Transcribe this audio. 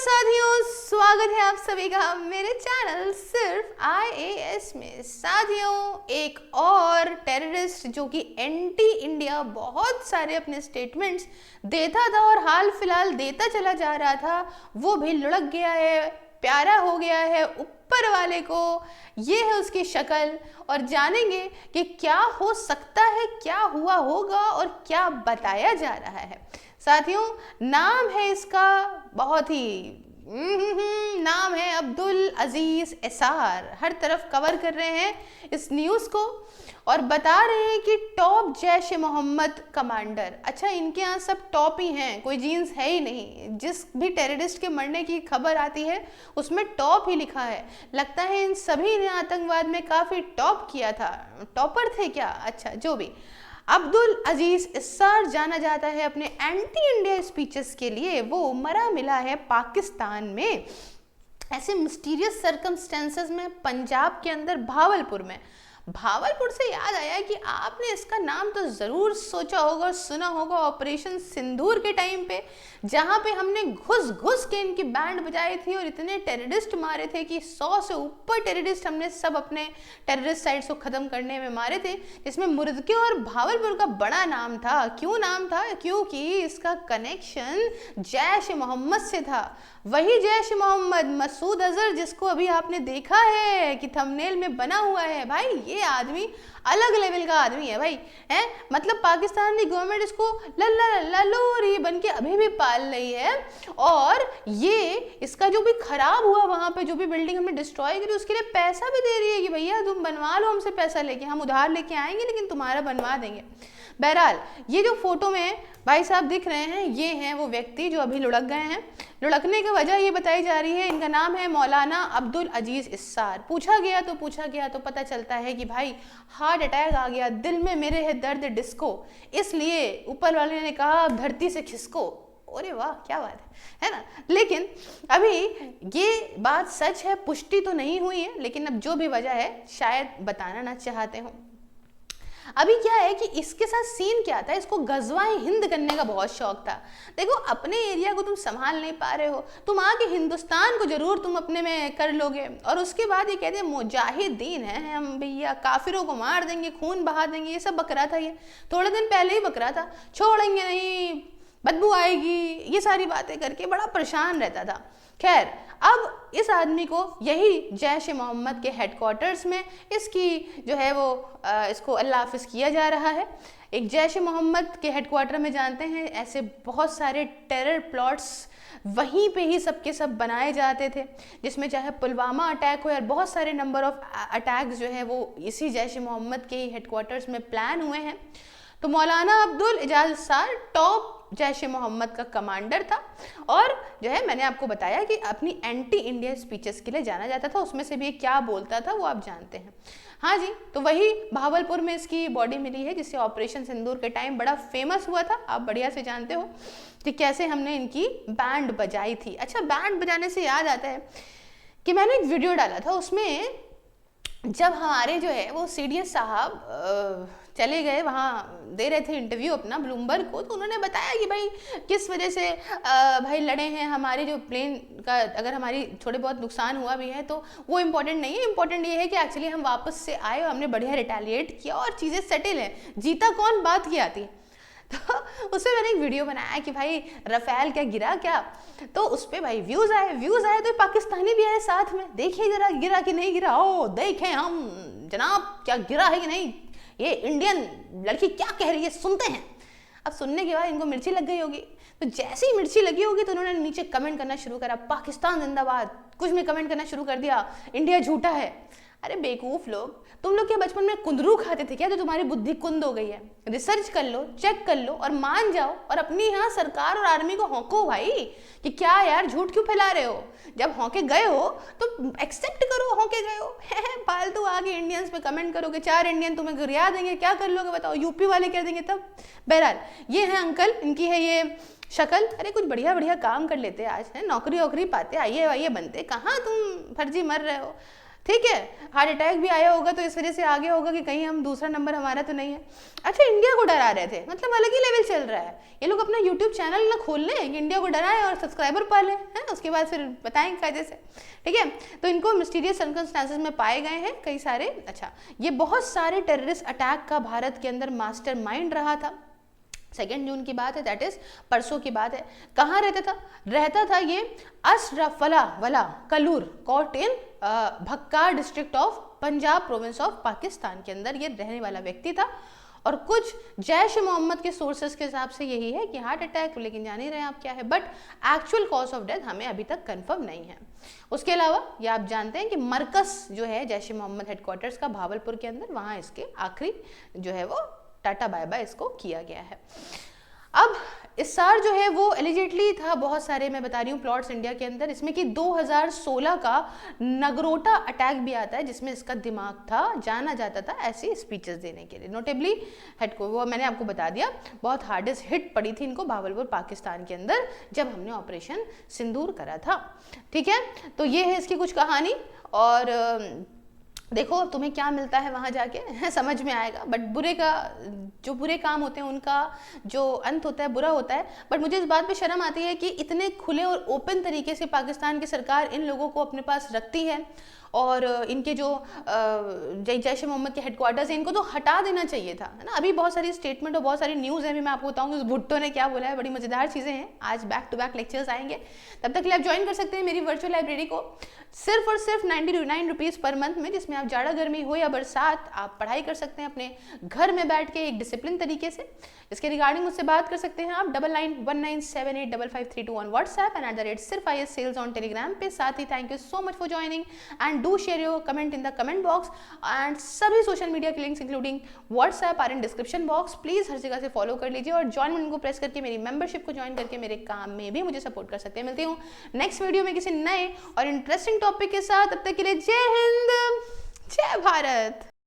साथियों, स्वागत है आप सभी का मेरे चैनल सिर्फ IAS में। साथियों, एक और टेररिस्ट जो कि एंटी इंडिया बहुत सारे अपने स्टेटमेंट्स देता था और हाल फिलहाल देता चला जा रहा था, वो भी लुढ़क गया है, प्यारा हो गया है ऊपर वाले को। ये है उसकी शक्ल और जानेंगे कि क्या हो सकता है, क्या हुआ होगा और क्या बताया जा रहा है। साथियों, नाम है इसका बहुत ही नाम है अब्दुल अजीज एसार। हर तरफ कवर कर रहे हैं इस न्यूज़ को और बता रहे हैं कि टॉप जैश ए मोहम्मद कमांडर। अच्छा, इनके यहाँ सब टॉप ही हैं, कोई जीन्स है ही नहीं। जिस भी टेररिस्ट के मरने की खबर आती है उसमें टॉप ही लिखा है। लगता है इन सभी ने आतंकवाद में काफ़ी टॉप किया था। टॉपर थे क्या? अच्छा, जो भी। अब्दुल अजीज एसार जाना जाता है अपने एंटी इंडिया स्पीचेस के लिए। वो मरा मिला है पाकिस्तान में ऐसे मिस्टीरियस सर्कमस्टेंसेस में, पंजाब के अंदर भावलपुर में। भावलपुर से याद आया कि आपने इसका नाम तो ज़रूर सोचा होगा और सुना होगा ऑपरेशन सिंदूर के टाइम पे, जहाँ पे हमने घुस घुस के इनकी बैंड बजाई थी और इतने टेररिस्ट मारे थे कि 100 से ऊपर टेररिस्ट हमने सब अपने टेररिस्ट साइट्स को ख़त्म करने में मारे थे, जिसमें मुर्दके और भावलपुर का बड़ा नाम था। क्यों नाम था? क्योंकि इसका कनेक्शन जैश ए मोहम्मद से था। वही जैश ए मोहम्मद, मसूद अजहर, जिसको अभी आपने देखा है कि थंबनेल में बना हुआ है। भाई ये आदमी अलग लेवल का आदमी है भाई, है मतलब पाकिस्तान की गवर्नमेंट इसको ललोरी बन के अभी भी पाल रही है। और ये इसका जो भी खराब हुआ वहां पे, जो भी बिल्डिंग हमने डिस्ट्रॉय करी, उसके लिए पैसा भी दे रही है कि भैया तुम बनवा लो हमसे पैसा लेके, हम उधार लेके आएंगे लेकिन तुम्हारा बनवा देंगे। बहरहाल, ये जो फोटो में भाई साहब दिख रहे हैं, ये हैं वो व्यक्ति जो अभी लुढ़क गए हैं। लुढ़कने की वजह ये बताई जा रही है, इनका नाम है मौलाना अब्दुल अजीज एसार। पूछा गया तो पता चलता है कि भाई हार्ट अटैक आ गया, दिल में मेरे है दर्द डिस्को, इसलिए ऊपर वाले ने कहा अब धरती से खिसको। अरे वाह, क्या बात है ना। लेकिन अभी ये बात सच है, पुष्टि तो नहीं हुई है, लेकिन अब जो भी वजह है शायद बताना ना चाहते हो। अभी क्या है कि इसके साथ सीन क्या था, इसको गजवाए हिंद करने का बहुत शौक था। देखो, अपने एरिया को तुम संभाल नहीं पा रहे हो, तुम आके हिंदुस्तान को जरूर तुम अपने में कर लोगे और उसके बाद ये कहते हैं मुजाहिदीन हैं हम भैया, काफिरों को मार देंगे, खून बहा देंगे। ये सब बकरा था, ये थोड़े दिन पहले ही बकरा था, छोड़ेंगे नहीं, बदबू आएगी, ये सारी बातें करके बड़ा परेशान रहता था। खैर, अब इस आदमी को यही जैश ए मोहम्मद के हेडक्वार्टर्स में इसकी जो है वो इसको अल्लाह हाफिज किया जा रहा है। एक जैश ए मोहम्मद के हेडक्वार्टर में जानते हैं ऐसे बहुत सारे टेरर प्लॉट्स वहीं पे ही सबके सब बनाए जाते थे, जिसमें चाहे पुलवामा अटैक हो या बहुत सारे नंबर ऑफ अटैक्स जो है वो इसी जैश ए मोहम्मद के ही हेडक्वार्टर्स में प्लान हुए हैं। तो मौलाना अब्दुल अजीज एसार टॉप जैश ए मोहम्मद का कमांडर था और जो है मैंने आपको बताया कि अपनी एंटी इंडिया स्पीचेस के लिए जाना जाता था। उसमें से भी क्या बोलता था वो आप जानते हैं। हाँ जी, तो वही भावलपुर में इसकी बॉडी मिली है, जिससे ऑपरेशन सिंदूर के टाइम बड़ा फेमस हुआ था। आप बढ़िया से जानते हो कि कैसे हमने इनकी बैंड बजाई थी। अच्छा, बैंड बजाने से याद आता है कि मैंने एक वीडियो डाला था, उसमें जब हमारे जो है वो CDS साहब चले गए, वहाँ दे रहे थे इंटरव्यू अपना ब्लूमबर्ग को, तो उन्होंने बताया कि भाई किस वजह से भाई लड़े हैं। हमारे जो प्लेन का अगर हमारी थोड़े बहुत नुकसान हुआ भी है तो वो इम्पोर्टेंट नहीं है, इम्पोर्टेंट ये है कि एक्चुअली हम वापस से आए और हमने बढ़िया रिटेलिएट किया और चीज़ें सेटल हैं। जीता कौन बात की आती है। तो उसमें मैंने एक वीडियो बनाया कि भाई रफेल क्या गिरा क्या, तो उस पर भाई व्यूज़ आए तो पाकिस्तानी भी आए साथ में, देखिए जरा गिरा कि नहीं गिरा। ओ देखें हम जनाब क्या गिरा है कि नहीं, ये इंडियन लड़की क्या कह रही है, सुनते हैं। अब सुनने के बाद इनको मिर्ची लग गई होगी, तो जैसे ही मिर्ची लगी होगी तो उन्होंने नीचे कमेंट करना शुरू करा, पाकिस्तान जिंदाबाद, कुछ में कमेंट करना शुरू कर दिया, इंडिया झूठा है। अरे बेवकूफ लोग, तुम लोग क्या बचपन में कुंदरू खाते थे क्या, तो तुम्हारी बुद्धि कुंद हो गई है? रिसर्च कर लो, चेक कर लो और मान जाओ और अपनी यहाँ सरकार और आर्मी को हौंको भाई कि क्या यार झूठ क्यों फैला रहे हो। जब हौंके गए हो तो एक्सेप्ट करो हौंके गए हो। फालतू आगे इंडियंस पे कमेंट करोगे, 4 इंडियन तुम्हें गिरा देंगे, क्या कर लोगे बताओ, यूपी वाले कर देंगे तब। बहरहाल, ये है अंकल, इनकी है ये शक्ल। अरे कुछ बढ़िया बढ़िया काम कर लेते आज, है नौकरी वोकरी पाते, आइए बनते, कहाँ तुम फर्जी मर रहे हो। ठीक है, हार्ट अटैक भी आया होगा तो इस वजह से आगे होगा कि कहीं हम दूसरा नंबर हमारा तो नहीं है। अच्छा, इंडिया को डरा रहे थे, मतलब अलग ही लेवल चल रहा है। ये लोग अपना यूट्यूब चैनल ना खोल लें कि इंडिया को डराएं और सब्सक्राइबर पालें, है, उसके बाद फिर बताएं कायदे से, ठीक है। तो इनको मिस्टीरियस सर्कमस्टांसेस में पाए गए हैं कई सारे। अच्छा, ये बहुत सारे टेररिस्ट अटैक का भारत के अंदर मास्टरमाइंड रहा था। 2 जून की बात है, दैट इज परसों की बात है। कहाँ रहता था ये अशरफला वाला Kallur Kot in Bhakkar district of Punjab province of Pakistan के अंदर ये रहने वाला व्यक्ति था। और कुछ जैश मोहम्मद के सोर्सेस के हिसाब से यही है कि हार्ट अटैक, लेकिन जान ही रहे हैं आप क्या है, but actual cause of death हमें अभी तक कंफर्म नहीं है। उसके अलावा ये आप जानते हैं कि मरकस जो है जैश मोहम्मद हेडक्वार्टर्स का भावलपुर के अंदर, वहाँ इसके आखिरी जो है वो टाटा बाय बाय इसको किया गया है। अब इस्सार जो है वो एलिजिटली था बहुत सारे, मैं बता रही हूँ, प्लॉट्स इंडिया के अंदर, इसमें कि 2016 का नगरोटा अटैक भी आता है जिसमें इसका दिमाग था, जाना जाता था ऐसी स्पीचेस देने के लिए। नोटेबली वो मैंने आपको बता दिया, बहुत हार्डेस्ट हिट पड़ी थी इनको भावलपुर पाकिस्तान के अंदर जब हमने ऑपरेशन सिंदूर करा था, ठीक है। तो ये है इसकी कुछ कहानी, और देखो तुम्हें क्या मिलता है वहाँ जाके समझ में आएगा। बट जो बुरे काम होते हैं उनका जो अंत होता है बुरा होता है। बट मुझे इस बात पे शर्म आती है कि इतने खुले और ओपन तरीके से पाकिस्तान की सरकार इन लोगों को अपने पास रखती है, और इनके जो जैश मोहम्मद के हेडक्वार्टर्स हैं इनको तो हटा देना चाहिए था, है ना। अभी बहुत सारी स्टेटमेंट और बहुत सारी न्यूज़ है, मैं आपको बताऊंगी उस भुट्टो ने क्या बोला है, बड़ी मज़ेदार चीज़ें हैं। आज बैक टू बैक लेक्चर्स आएंगे, तब तक के लिए आप ज्वाइन कर सकते हैं मेरी वर्चुअल लाइब्रेरी को सिर्फ और सिर्फ 99 रुपीज़ पर मंथ में, जिसमें आप जाड़ा गर्मी हो या बरसात आप पढ़ाई कर सकते हैं अपने घर में बैठ के एक डिसिप्लिन तरीके से। इसके रिगार्डिंग मुझसे बात कर सकते हैं आप 9919785532 on WhatsApp and @SIRFIS sales on Telegram पे। साथ ही thank you so much for joining and do share your comment in the comment box, and सभी सोशल मीडिया के links including WhatsApp are in description box. Please हर जगह से follow कर लीजिए और ज्वाइन बटन को प्रेस करके मेरी मेंबरशिप को ज्वाइन करके मेरे काम में भी मुझे सपोर्ट कर सकते हैं। मिलती हूँ नेक्स्ट वीडियो में किसी नए और इंटरेस्टिंग टॉपिक के साथ, तब तक के लिए जय हिंद, जय भारत।